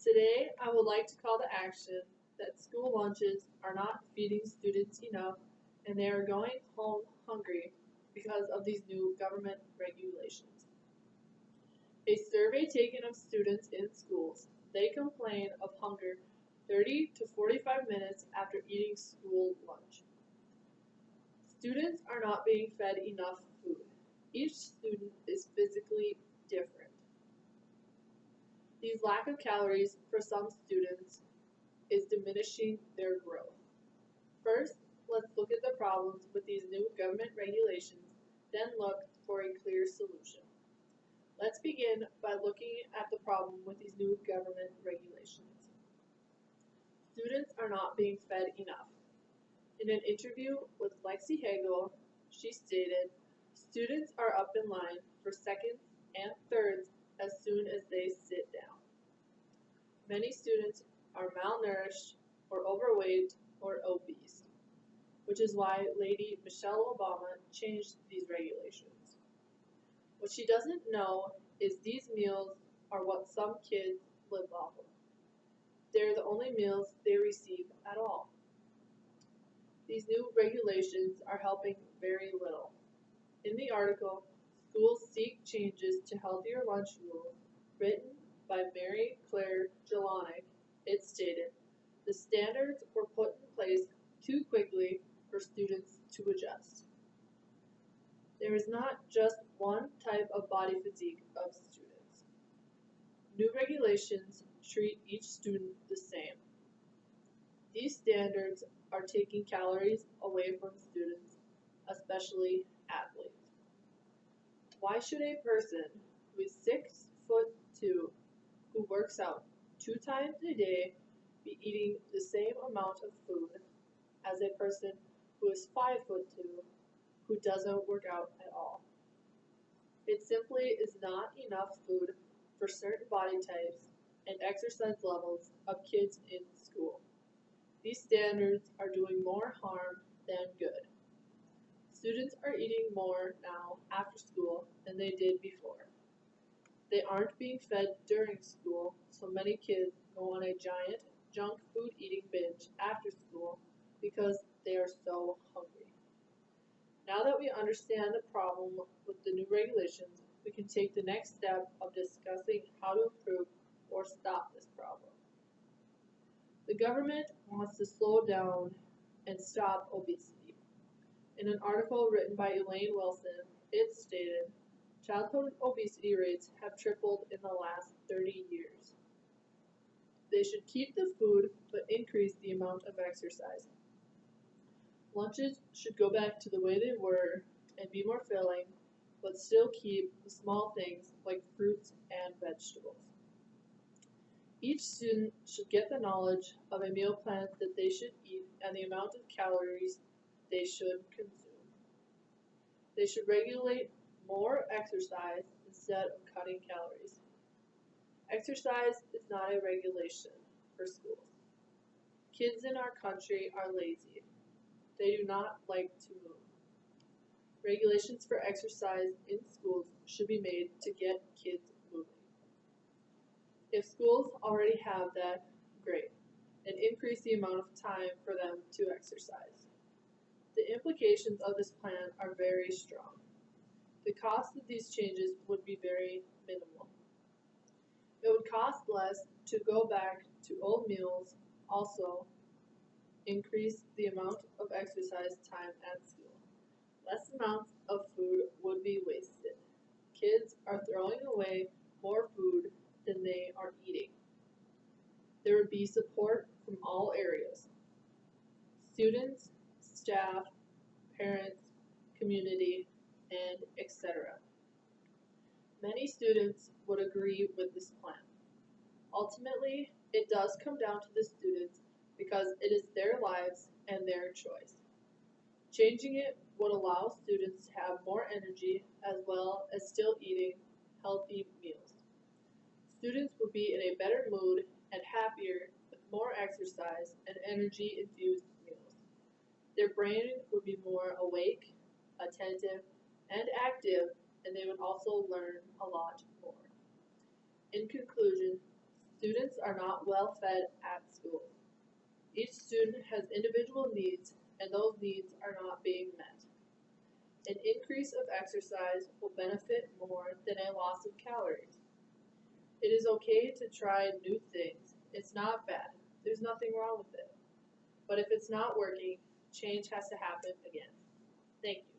Today, I would like to call to action that school lunches are not feeding students enough and they are going home hungry because of these new government regulations. A survey taken of students in schools, they complain of hunger 30 to 45 minutes after eating school lunch. Students are not being fed enough food. Each student is physically different. These lack of calories for some students is diminishing their growth. First, let's look at the problems with these new government regulations, then look for a clear solution. Let's begin by looking at the problem with these new government regulations. Students are not being fed enough. In an interview with Lexi Hagel, she stated, students are up in line for seconds and thirds as soon as they sit down. Many students are malnourished or overweight or obese, which is why Lady Michelle Obama changed these regulations. What she doesn't know is these meals are what some kids live off of. They're the only meals they receive at all. These new regulations are helping very little. In the article, Schools Seek Changes to Healthier Lunch Rules, written by Mary Claire Jelonic, it stated, the standards were put in place too quickly for students to adjust. There is not just one type of body physique of students. New regulations treat each student the same. These standards are taking calories away from students, especially athletes. Why should a person who is 6'2", who works out 2 times a day, be eating the same amount of food as a person who is 5'2", who doesn't work out at all? It simply is not enough food for certain body types and exercise levels of kids in school. These standards are doing more harm than good. Students are eating more now after school than they did before. They aren't being fed during school, so many kids go on a giant junk food eating binge after school because they are so hungry. Now that we understand the problem with the new regulations, we can take the next step of discussing how to improve or stop this problem. The government wants to slow down and stop obesity. In an article written by Elaine Wilson, it stated, childhood obesity rates have tripled in the last 30 years. They should keep the food but increase the amount of exercise. Lunches should go back to the way they were and be more filling, but still keep the small things like fruits and vegetables. Each student should get the knowledge of a meal plan that they should eat and the amount of calories they should consume. They should regulate more exercise instead of cutting calories. Exercise is not a regulation for schools. Kids in our country are lazy. They do not like to move. Regulations for exercise in schools should be made to get kids moving. If schools already have that, great, and increase the amount of time for them to exercise. The implications of this plan are very strong. The cost of these changes would be very minimal. It would cost less to go back to old meals, also increase the amount of exercise time at school. Less amounts of food would be wasted. Kids are throwing away more food than they are eating. There would be support from all areas: students, staff, parents, community, and etc. Many students would agree with this plan. Ultimately, it does come down to the students because it is their lives and their choice. Changing it would allow students to have more energy as well as still eating healthy meals. Students would be in a better mood and happier with more exercise and energy-infused meals. Their brain would be more awake, attentive, and active, and they would also learn a lot more. In conclusion, Students are not well fed at school. Each student has individual needs, and those needs are not being met. An increase of exercise will benefit more than a loss of calories. It is okay to try new things. It's not bad. There's nothing wrong with it. But if it's not working, change has to happen again. Thank you.